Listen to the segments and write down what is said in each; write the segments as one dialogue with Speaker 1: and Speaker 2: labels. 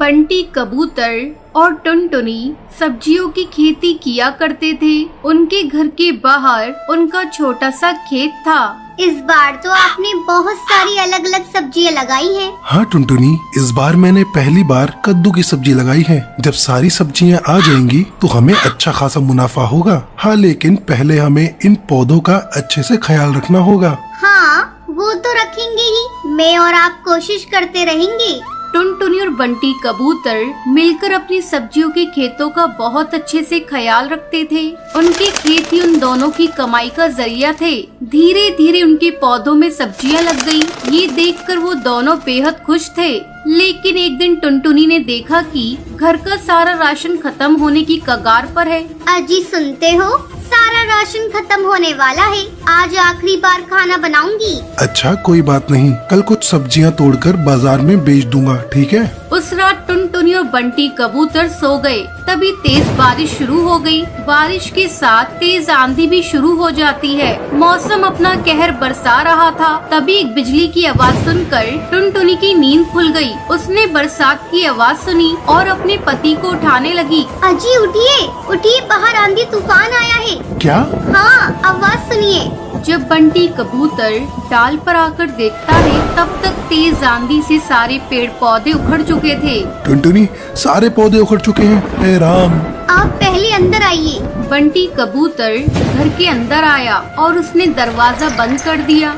Speaker 1: बंटी कबूतर और टुनटुनी सब्जियों की खेती किया करते थे। उनके घर के बाहर उनका छोटा सा खेत था।
Speaker 2: इस बार तो आपने बहुत सारी अलग अलग सब्जियां लगाई हैं।
Speaker 3: हाँ टुनटुनी, इस बार मैंने पहली बार कद्दू की सब्जी लगाई है। जब सारी सब्जियां आ जाएंगी तो हमें अच्छा खासा मुनाफा होगा। हाँ, लेकिन पहले हमें इन पौधों का अच्छे से ख्याल रखना होगा।
Speaker 2: हाँ, वो तो रखेंगे ही। मैं और आप कोशिश करते रहेंगे।
Speaker 1: टुनटुनी और बंटी कबूतर मिलकर अपनी सब्जियों के खेतों का बहुत अच्छे से ख्याल रखते थे। उनके खेत ही उन दोनों की कमाई का जरिया थे। धीरे धीरे उनके पौधों में सब्जियां लग गई। ये देखकर वो दोनों बेहद खुश थे। लेकिन एक दिन टुनटुनी ने देखा कि घर का सारा राशन खत्म होने की कगार पर है।
Speaker 2: अजी सुनते हो, सारा राशन खत्म होने वाला है। आज आखिरी बार खाना बनाऊंगी।
Speaker 3: अच्छा, कोई बात नहीं, कल कुछ सब्जियां तोड़कर बाजार में बेच दूंगा, ठीक है?
Speaker 1: उस रात टुनटुनी और बंटी कबूतर सो गए। तभी तेज बारिश शुरू हो गई। बारिश के साथ तेज आंधी भी शुरू हो जाती है। मौसम अपना कहर बरसा रहा था। तभी एक बिजली की आवाज सुनकर टुनटुनी की नींद खुल गई। उसने बरसात की आवाज सुनी और अपने पति को उठाने लगी।
Speaker 2: अजी उठिए, उठिए, बाहर आंधी तूफान आया है।
Speaker 3: क्या?
Speaker 2: हाँ, आवाज सुनिए।
Speaker 1: जब बंटी कबूतर डाल पर आकर देखता है, तब तक तेज आंधी से सारे पेड़ पौधे उखड़ चुके थे।
Speaker 3: टुनटुनी, सारे पौधे उखड़ चुके हैं। हे राम!
Speaker 2: आप पहले अंदर आइए।
Speaker 1: बंटी कबूतर घर के अंदर आया और उसने दरवाजा बंद कर दिया।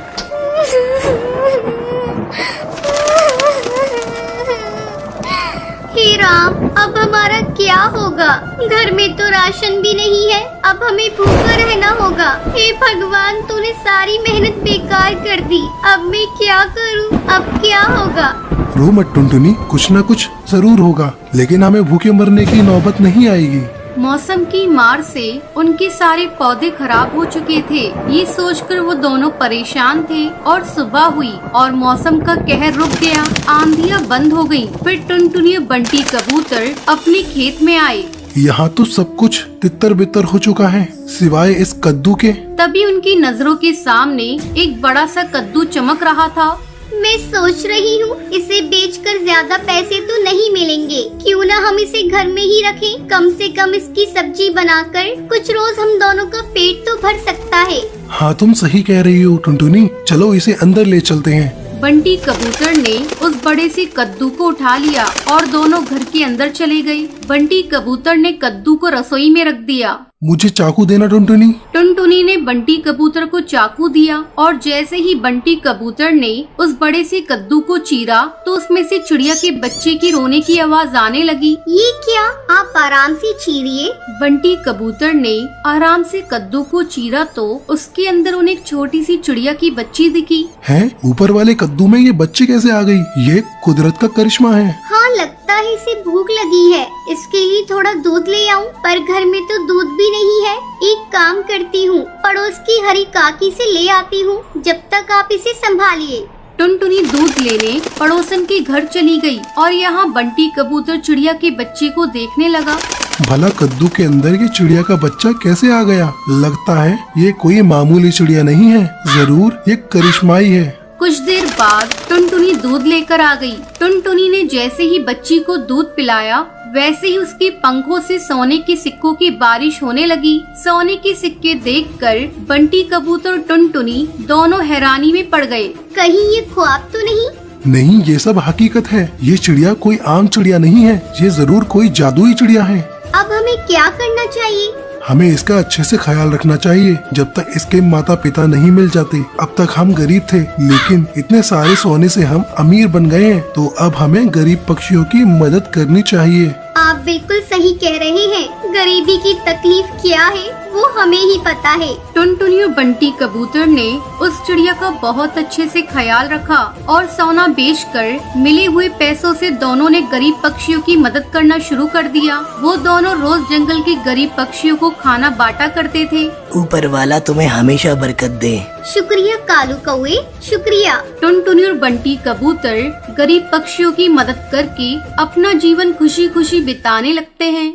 Speaker 2: हे राम, अब हमारा क्या होगा? घर में तो राशन भी नहीं है। अब हमें भूखा रहना होगा। हे भगवान, तूने सारी मेहनत बेकार कर दी। अब मैं क्या करूं? अब क्या होगा?
Speaker 3: रो मत टुनटुनी, कुछ न कुछ जरूर होगा, लेकिन हमें भूखे मरने की नौबत नहीं आएगी।
Speaker 1: मौसम की मार से उनके सारे पौधे खराब हो चुके थे। ये सोचकर वो दोनों परेशान थे और सुबह हुई और मौसम का कहर रुक गया। आंधियां बंद हो गईं। फिर टुनटुनी और बंटी कबूतर अपने खेत में आए।
Speaker 3: यहाँ तो सब कुछ तितर बितर हो चुका है, सिवाय इस कद्दू के।
Speaker 1: तभी उनकी नजरों के सामने एक बड़ा सा कद्दू चमक रहा था।
Speaker 2: मैं सोच रही हूँ, इसे बेचकर ज्यादा पैसे तो नहीं मिलेंगे। क्यों ना हम इसे घर में ही रखें। कम से कम इसकी सब्जी बनाकर कुछ रोज हम दोनों का पेट तो भर सकता है।
Speaker 3: हाँ, तुम सही कह रही हो टुनटुनी, चलो इसे अंदर ले चलते हैं।
Speaker 1: बंटी कबूतर ने उस बड़े से कद्दू को उठा लिया और दोनों घर के अंदर चले गए। बंटी कबूतर ने कद्दू को रसोई में रख दिया।
Speaker 3: मुझे चाकू देना टुनटुनी।
Speaker 1: टुनटुनी ने बंटी कबूतर को चाकू दिया और जैसे ही बंटी कबूतर ने उस बड़े से कद्दू को चीरा तो उसमें से चिड़िया के बच्चे की रोने की आवाज आने लगी।
Speaker 2: ये क्या? आप आराम से चीरिए।
Speaker 1: बंटी कबूतर ने आराम से कद्दू को चीरा तो उसके अंदर उन्हें एक छोटी सी चिड़िया की बच्ची दिखी।
Speaker 3: हैं? ऊपर वाले कद्दू में ये बच्चे कैसे आ गई? ये कुदरत का करिश्मा है।
Speaker 2: हाँ, लगता है इसे भूख लगी है। इसके लिए थोड़ा दूध ले आऊं, पर घर में तो दूध भी नहीं है। एक काम करती हूँ, पड़ोस की हरी काकी से ले आती हूँ। जब तक आप इसे संभालिए।
Speaker 1: टुनटुनी दूध लेने पड़ोसन के घर चली गई और यहाँ बंटी कबूतर चिड़िया के बच्चे को देखने लगा।
Speaker 3: भला कद्दू के अंदर ये चिड़िया का बच्चा कैसे आ गया? लगता है ये कोई मामूली चिड़िया नहीं है, जरूर ये करिश्माई है।
Speaker 1: कुछ देर बाद टुनटुनी दूध लेकर आ गई। टुनटुनी ने जैसे ही बच्ची को दूध पिलाया, वैसे ही उसके पंखों से सोने के सिक्कों की बारिश होने लगी। सोने के सिक्के देखकर बंटी कबूतर और टुनटुनी दोनों हैरानी में पड़ गए।
Speaker 2: कहीं ये ख्वाब तो नहीं?
Speaker 3: नहीं, ये सब हकीकत है। ये चिड़िया कोई आम चिड़िया नहीं है, ये जरूर कोई जादुई चिड़िया है।
Speaker 2: अब हमें क्या करना चाहिए?
Speaker 3: हमें इसका अच्छे से ख्याल रखना चाहिए। जब तक इसके माता पिता नहीं मिल जाते, अब तक हम गरीब थे, लेकिन इतने सारे सोने से हम अमीर बन गए हैं। तो अब हमें गरीब पक्षियों की मदद करनी चाहिए।
Speaker 2: आप बिल्कुल सही कह रहे हैं। गरीबी की तकलीफ क्या है वो हमें ही पता है।
Speaker 1: टुनटुनी और बंटी कबूतर ने उस चिड़िया का बहुत अच्छे से ख्याल रखा और सोना बेचकर मिले हुए पैसों से दोनों ने गरीब पक्षियों की मदद करना शुरू कर दिया। वो दोनों रोज जंगल के गरीब पक्षियों को खाना बांटा करते थे।
Speaker 4: ऊपर वाला तुम्हें हमेशा बरकत दे।
Speaker 2: शुक्रिया कालू कौवे, शुक्रिया।
Speaker 1: टुनटुनी और बंटी कबूतर गरीब पक्षियों की मदद करके अपना जीवन खुशी खुशी बिताने लगते हैं।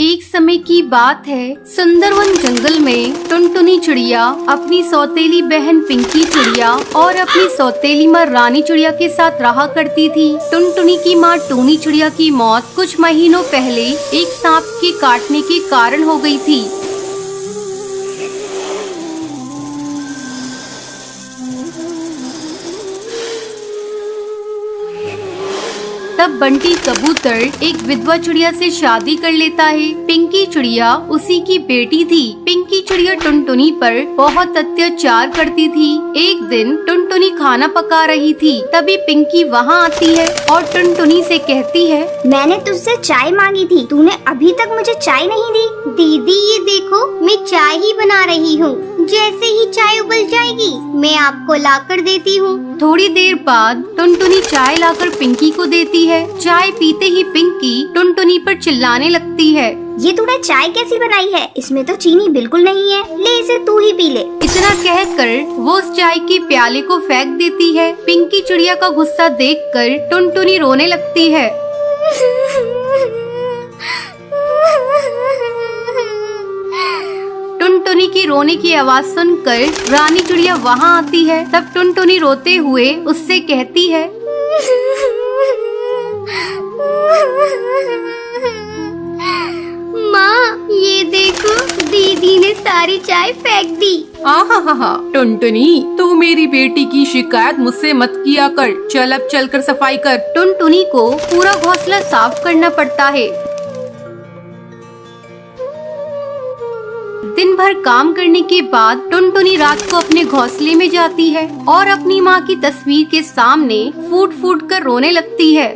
Speaker 1: एक समय की बात है, सुंदरवन जंगल में टुनटुनी चिड़िया अपनी सौतेली बहन पिंकी चिड़िया और अपनी सौतेली माँ रानी चिड़िया के साथ रहा करती थी। टुनटुनी की माँ टूनी चिड़िया की मौत कुछ महीनों पहले एक सांप के काटने के कारण हो गई थी। तब बंटी कबूतर एक विधवा चिड़िया से शादी कर लेता है। पिंकी चिड़िया उसी की बेटी थी। पिंकी चिड़िया टुनटुनी पर बहुत अत्याचार करती थी। एक दिन टुनटुनी खाना पका रही थी, तभी पिंकी वहाँ आती है और टुनटुनी से कहती है,
Speaker 2: मैंने तुझसे चाय मांगी थी, तूने अभी तक मुझे चाय नहीं दी। दीदी ये देखो, मैं चाय ही बना रही हूँ, जैसे ही चाय उबल जाएगी मैं आपको लाकर देती हूँ।
Speaker 1: थोड़ी देर बाद टुनटुनी चाय लाकर पिंकी को देती है। चाय पीते ही पिंकी टुनटुनी पर चिल्लाने लगती है,
Speaker 2: ये तूने चाय कैसी बनाई है? इसमें तो चीनी बिल्कुल नहीं है, ले इसे तू ही पी ले।
Speaker 1: इतना कहकर वो उस चाय के प्याले को फेंक देती है। पिंकी चिड़िया का गुस्सा देखकर टुनटुनी रोने लगती है। टुनटुनी की रोने की आवाज सुनकर रानी चिड़िया वहाँ आती है। तब टुनटुनी रोते हुए उससे कहती है,
Speaker 2: माँ ये देखो, दीदी ने सारी चाय फेंक दी।
Speaker 5: आहा, टुनटुनी तू मेरी बेटी की शिकायत मुझसे मत किया कर। चल अब चलकर सफाई कर।
Speaker 1: टुनटुनी को पूरा घोंसला साफ करना पड़ता है। दिन भर काम करने के बाद टुनटुनी रात को अपने घोंसले में जाती है और अपनी माँ की तस्वीर के सामने फूट फूट कर रोने लगती है।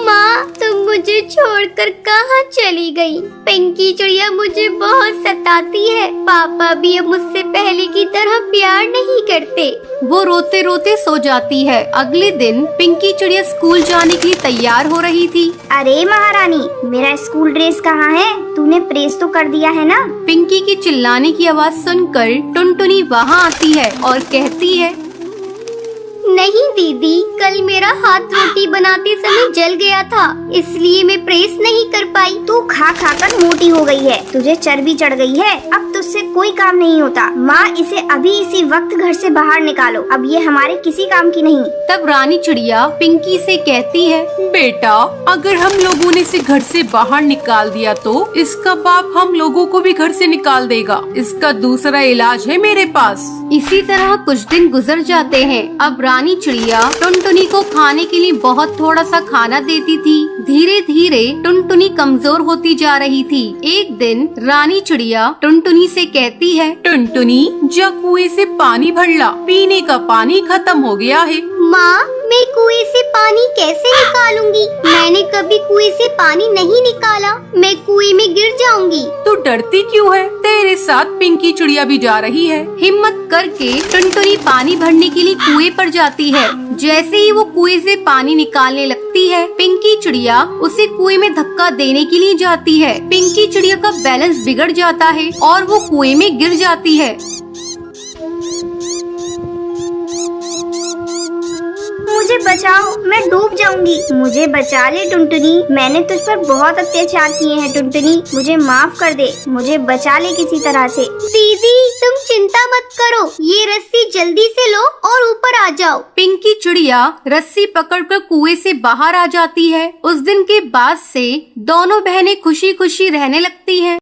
Speaker 2: माँ तुम मुझे छोड़कर कहाँ चली गई? पिंकी चिड़िया मुझे बहुत सताती है। पापा भी अब मुझसे पहले की तरह प्यार नहीं करते।
Speaker 1: वो रोते रोते सो जाती है। अगले दिन पिंकी चिड़िया स्कूल जाने के लिए तैयार हो रही थी।
Speaker 2: अरे महारानी, मेरा स्कूल ड्रेस कहाँ है? तूने प्रेस तो कर दिया है ना?
Speaker 1: पिंकी की चिल्लाने की आवाज सुनकर टुनटुनी वहाँ आती है और कहती है,
Speaker 2: नहीं दीदी, कल मेरा हाथ रोटी बनाते समय जल गया था, इसलिए मैं प्रेस नहीं कर पाई। तू खा खा कर मोटी हो गई है, तुझे चर्बी चढ़ गई है, अब तुझसे कोई काम नहीं होता। माँ इसे अभी इसी वक्त घर से बाहर निकालो, अब ये हमारे किसी काम की नहीं।
Speaker 1: तब रानी चिड़िया पिंकी से कहती है,
Speaker 5: बेटा अगर हम लोगों ने इसे घर से बाहर निकाल दिया तो इसका बाप हम लोगों को भी घर से निकाल देगा। इसका दूसरा इलाज है मेरे पास।
Speaker 1: इसी तरह कुछ दिन गुजर जाते हैं। अब रानी चिड़िया टुनटुनी को खाने के लिए बहुत थोड़ा सा खाना देती थी। धीरे धीरे टुनटुनी कमजोर होती जा रही थी। एक दिन रानी चिड़िया टुनटुनी से कहती है,
Speaker 5: टुनटुनी जा कुएं से पानी भर ला, पीने का पानी खत्म हो गया है।
Speaker 2: माँ मैं कुएं से पानी कैसे निकालूंगी? मैंने कभी कुएं से पानी नहीं निकाला, मैं कुएं में गिर जाऊंगी।
Speaker 5: तू डरती क्यों है? तेरे साथ पिंकी चिड़िया भी जा रही है।
Speaker 1: हिम्मत करके टुनटुनी पानी भरने के लिए कुएं पर जाती है। जैसे ही वो कुएं से पानी निकालने लगती है, पिंकी चिड़िया उसे कुएं में धक्का देने के लिए जाती है। पिंकी चिड़िया का बैलेंस बिगड़ जाता है और वो कुएं में गिर जाती है।
Speaker 2: मुझे बचाओ, मैं डूब जाऊंगी। मुझे बचा ले टुनटुनी, मैंने तुझ पर बहुत अत्याचार किए हैं टुनटुनी, मुझे माफ कर दे, मुझे बचा ले किसी तरह से। दीदी तुम चिंता मत करो, ये रस्सी जल्दी से लो और ऊपर आ जाओ।
Speaker 1: पिंकी चिड़िया रस्सी पकड़कर कुएं से बाहर आ जाती है। उस दिन के बाद से दोनों बहनें खुशी खुशी रहने लगती हैं।